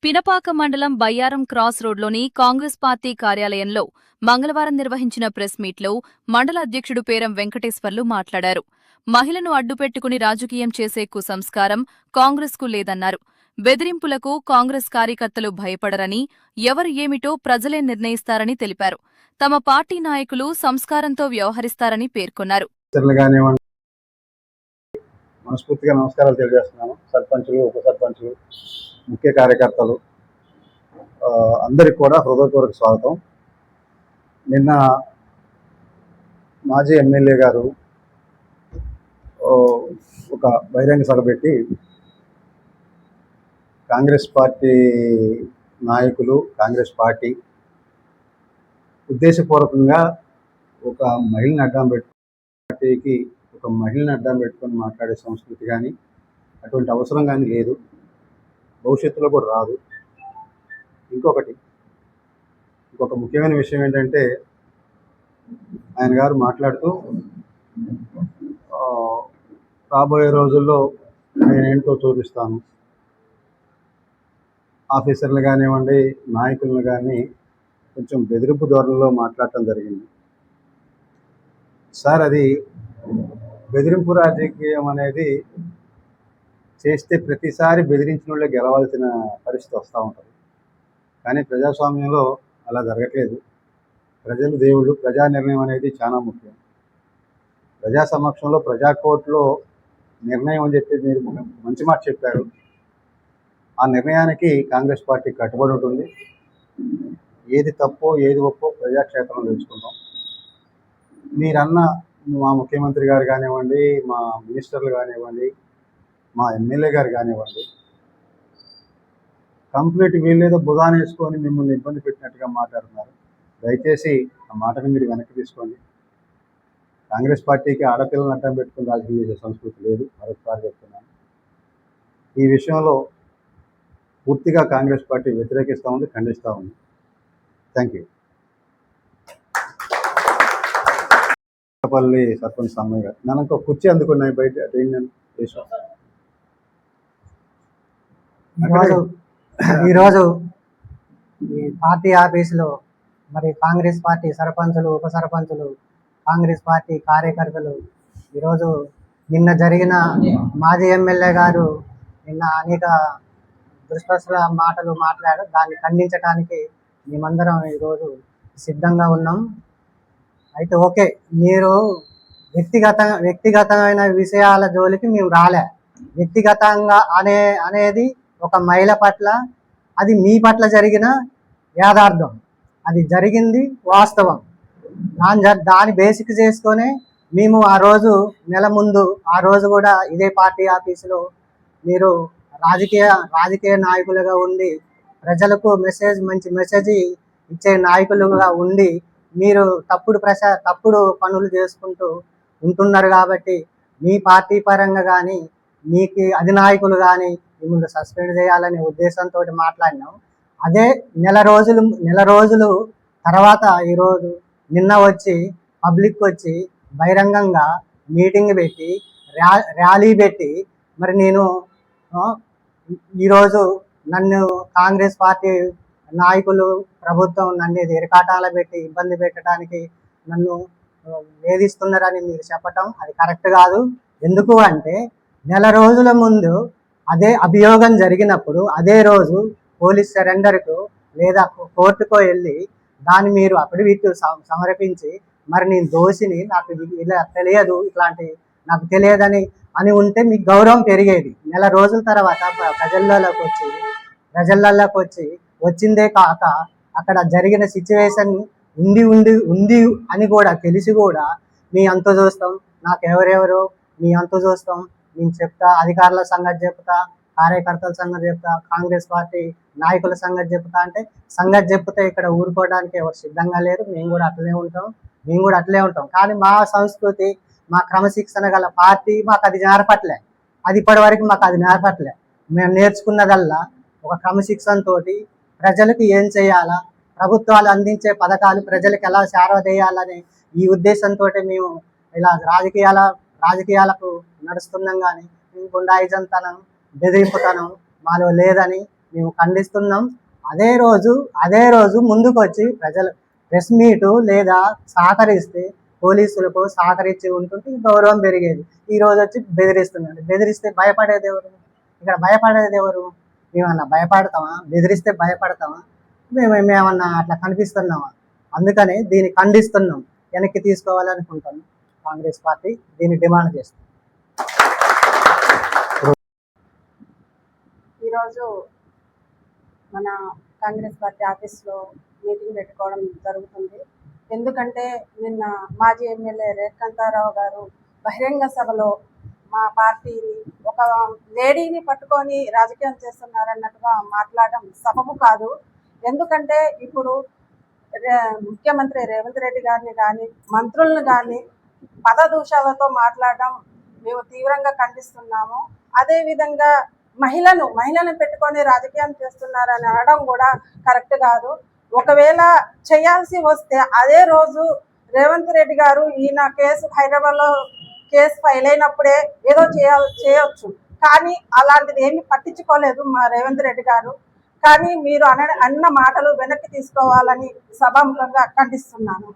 పినపాక మండలం బయ్యారం క్రాస్ రోడ్లోని కాంగ్రెస్ పార్టీ కార్యాలయంలో మంగళవారం నిర్వహించిన ప్రెస్ మీట్లో మండల అధ్యక్షుడు పేరం వెంకటేశ్వర్లు మాట్లాడారు. మహిళను అడ్డుపెట్టుకుని రాజకీయం చేసే కుసంస్కారం కాంగ్రెస్కు లేదన్నారు. బెదిరింపులకు కాంగ్రెస్ కార్యకర్తలు భయపడరని, ఎవరు ఏమిటో ప్రజలే నిర్ణయిస్తారని తెలిపారు. తమ పార్టీ నాయకులు సంస్కారంతో వ్యవహరిస్తారని పేర్కొన్నారు. మనస్ఫూర్తిగా నమస్కారాలు తెలియజేస్తున్నాను. సర్పంచులు, ఉప సర్పంచులు, ముఖ్య కార్యకర్తలు అందరికి కూడా హృదయపూర్వక స్వాగతం. నిన్న మాజీ ఎమ్మెల్యే గారు ఒక బహిరంగ సభ పెట్టి కాంగ్రెస్ పార్టీ నాయకులు, కాంగ్రెస్ పార్టీ ఉద్దేశపూర్వకంగా ఒక మహిళని అడ్డం పార్టీకి ఒక మహిళని అడ్డం పెట్టుకొని మాట్లాడే సంస్కృతి కానీ అటువంటి అవసరం కానీ లేదు, భవిష్యత్తులో కూడా రాదు. ఇంకొక ముఖ్యమైన విషయం ఏంటంటే, ఆయన గారు మాట్లాడుతూ రాబోయే రోజుల్లో నేనేంటో చూపిస్తాను, ఆఫీసర్లు కానివ్వండి, నాయకులను కానీ కొంచెం బెదిరింపు ధోరణిలో మాట్లాడటం జరిగింది. సార్, అది బెదిరింపు రాజకీయం అనేది చేస్తే ప్రతిసారి బెదిరించిన వాళ్ళే గెలవాల్సిన పరిస్థితి వస్తూ ఉంటుంది. కానీ ప్రజాస్వామ్యంలో అలా జరగట్లేదు. ప్రజలు దేవుళ్ళు. ప్రజా నిర్ణయం అనేది చాలా ముఖ్యం. ప్రజా సమక్షంలో, ప్రజా కోర్టులో నిర్ణయం అని చెప్పి మీరు మంచి మాట చెప్పారు. ఆ నిర్ణయానికి కాంగ్రెస్ పార్టీ కట్టుబడి ఉంటుంది. ఏది తప్పో ఏది ఒప్పో ప్రజాక్షేత్రంలో తెలుసుకుంటాం. మీరన్న మా ముఖ్యమంత్రి గారు కానివ్వండి, మా మినిస్టర్లు కానివ్వండి, మా ఎమ్మెల్యే గారు కానివ్వండి, కంప్లీట్ వీళ్ళేదో భుజాన్ని వేసుకొని మిమ్మల్ని ఇబ్బంది పెట్టినట్టుగా మాట్లాడుతున్నారు. దయచేసి ఆ మాటను మీరు వెనక్కి తీసుకోండి. కాంగ్రెస్ పార్టీకి ఆడపిల్లలను అడ్డం పెట్టుకుని రాజకీయం చేసే సంస్కృతి లేదు. మరొకసారి చెప్తున్నాను. ఈ విషయంలో పూర్తిగా కాంగ్రెస్ పార్టీ వ్యతిరేకిస్తూ ఉంది, ఖండిస్తూ ఉంది. Thank you. పల్లి సర్పంచ్ సమ్మయ్య గారు, నన్ను ఒక కుర్చీ అందుకున్నాయి బయట. ఈరోజు ఈ పార్టీ ఆఫీసులో మరి కాంగ్రెస్ పార్టీ సర్పంచులు, ఉప సర్పంచులు, కాంగ్రెస్ పార్టీ కార్యకర్తలు ఈరోజు నిన్న జరిగిన మాజీ ఎమ్మెల్యే గారు నిన్న అనేక దుష్ప్రసల మాటలు మాట్లాడారు. దాన్ని ఖండించడానికి మేమందరం ఈరోజు సిద్ధంగా ఉన్నాం. అయితే ఓకే, మీరు వ్యక్తిగతమైన విషయాల జోలికి మేము రాలే. వ్యక్తిగతంగా అనేది ఒక మహిళ పట్ల, అది మీ పట్ల జరిగిన యాథార్థం, అది జరిగింది వాస్తవం. దాని బేసిక్ చేసుకొని మేము ఆ రోజు నెల ముందు, ఆ రోజు కూడా ఇదే పార్టీ ఆఫీసులో మీరు రాజకీయ నాయకులుగా ఉండి ప్రజలకు మంచి మెసేజ్ ఇచ్చే నాయకులుగా ఉండి మీరు తప్పుడు పనులు చేసుకుంటూ ఉంటున్నారు. కాబట్టి మీ పార్టీ పరంగా కానీ, మీకు అధినాయకులు కానీ మిమ్మల్ని సస్పెండ్ చేయాలనే ఉద్దేశంతో మాట్లాడినాం. అదే నెల రోజులు తర్వాత ఈరోజు నిన్న వచ్చి పబ్లిక్ వచ్చి బహిరంగంగా మీటింగ్ పెట్టి, ర్యాలీ పెట్టి, మరి నేను ఈరోజు నన్ను కాంగ్రెస్ పార్టీ నాయకులు, ప్రభుత్వం నన్ను ఇరకాటాల పెట్టి ఇబ్బంది పెట్టడానికి నన్ను వేధిస్తున్నారని మీరు చెప్పటం అది కరెక్ట్ కాదు. ఎందుకు అంటే, నెల రోజుల ముందు అదే అభియోగం జరిగినప్పుడు అదే రోజు పోలీస్ సరెండర్కు లేదా కోర్టుకో వెళ్ళి దాన్ని మీరు అఫిడవిట్ సమర్పించి, మరి నేను దోషిని, నాకు ఇలా తెలియదు, ఇట్లాంటి నాకు తెలియదని అని ఉంటే మీకు గౌరవం పెరిగేది. నెల రోజుల తర్వాత ప్రజలలోకి వచ్చి వచ్చిందే కాక అక్కడ జరిగిన సిచ్యువేషన్ ఉంది అని కూడా తెలిసి కూడా మీ అంత చూస్తాం, నాకు ఎవరెవరో మీ అంత చూస్తాం, నేను చెప్తా, అధికారుల సంగతి చెప్తా, కార్యకర్తల సంగతి చెప్తా, కాంగ్రెస్ పార్టీ నాయకుల సంగతి చెప్తా అంటే సంగతి చెప్తే ఇక్కడ ఊరుకోవడానికి ఎవరు సిద్ధంగా లేరు. మేము కూడా అట్లే ఉంటాం. కానీ మా సంస్కృతి, మా క్రమశిక్షణ గల పార్టీ మాకు అది నేర్పట్లే. అది ఇప్పటి వరకు మాకు అది నేర్పట్లే. మేము నేర్చుకున్నదల్లా ఒక క్రమశిక్షణతో ప్రజలకు ఏం చేయాలా, ప్రభుత్వాలు అందించే పథకాలు ప్రజలకు ఎలా చేరవేయాలనే ఈ ఉద్దేశంతో మేము ఇలా రాజకీయాలకు నడుస్తున్నాం. కానీ గుండాయిజంతనం, బెదిరింపుతనం మాలో లేదని మేము ఖండిస్తున్నాం. అదే రోజు ముందుకు వచ్చి ప్రజలు ప్రెస్ మీటు లేదా సహకరిస్తే పోలీసులకు సహకరించి ఉంటుంటే గౌరవం పెరిగేది. ఈ రోజు వచ్చి బెదిరిస్తున్నాడు. బెదిరిస్తే భయపడేది ఎవరు? ఇక్కడ భయపడేది ఎవరు? మేమన్నా భయపడతామా? బెదిరిస్తే భయపడతామా? మేమేమన్నా అట్లా కనిపిస్తున్నామా? అందుకనే దీన్ని ఖండిస్తున్నాం, వెనక్కి తీసుకోవాలనుకుంటాం. కాంగ్రెస్ పార్టీ దీన్ని డిమాండ్ చేస్తుంది. ఈరోజు మన కాంగ్రెస్ పార్టీ ఆఫీస్లో మీటింగ్ పెట్టుకోవడం జరుగుతుంది. ఎందుకంటే నిన్న మాజీ ఎమ్మెల్యే రేఖాంతారావు గారు బహిరంగ సభలో మా పార్టీని ఒక లేడీని పట్టుకొని రాజకీయం చేస్తున్నారన్నట్టుగా మాట్లాడడం సబబు కాదు. ఎందుకంటే ఇప్పుడు ముఖ్యమంత్రి రేవంత్ రెడ్డి గారిని కానీ మంత్రులను కానీ పదదూషాలతో మాట్లాడడం మేము తీవ్రంగా ఖండిస్తున్నాము. అదేవిధంగా మహిళను పెట్టుకొని రాజకీయం చేస్తున్నారని అనడం కూడా కరెక్ట్ కాదు. ఒకవేళ చేయాల్సి వస్తే అదే రోజు రేవంత్ రెడ్డి గారు ఈయన హైదరాబాద్లో కేసు ఫైల్ అయినప్పుడే ఏదో చేయొచ్చు, కానీ అలాంటిది ఏమీ పట్టించుకోలేదు మా రేవంత్ రెడ్డి గారు. కానీ మీరు అన్న మాటలు వెనక్కి తీసుకోవాలని సభాముఖంగా ఖండిస్తున్నాను.